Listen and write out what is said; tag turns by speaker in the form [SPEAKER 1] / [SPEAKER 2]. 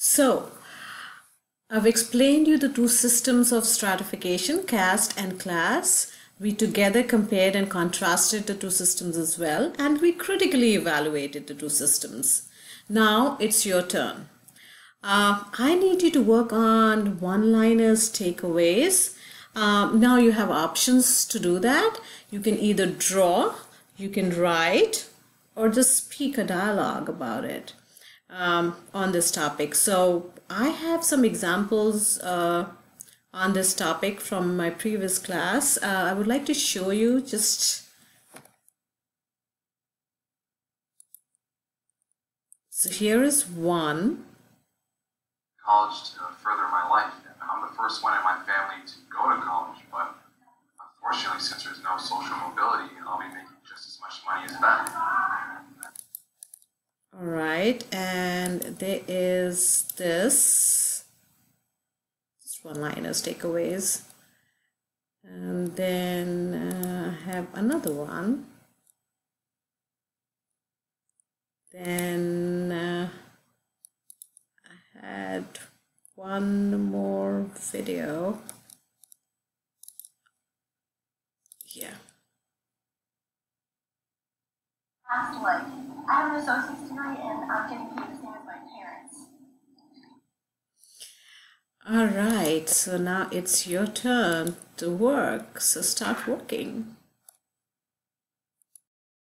[SPEAKER 1] So, I've explained you the two systems of stratification, caste and class. We together compared and contrasted the two systems as well, and we critically evaluated the two systems. Now it's your turn. I need you to work on one-liners, takeaways. Now you have options to do that. You can either draw, you can write, or just speak a dialogue about it on this topic. So I have some examples on this topic from my previous class. I would like to show you just. So here is one.
[SPEAKER 2] College to further my life. I'm the first one in my family to go to college, but unfortunately, since there's no social mobility, I'll be making just as much money as them.
[SPEAKER 1] All right, and there is this. Just one-liners, takeaways. And then I have another one. Then I had one more video. Yeah.
[SPEAKER 3] Past life. I have an associate's degree and I'm getting paid the same as my parents.
[SPEAKER 1] All right, so now it's your turn to work. So start working.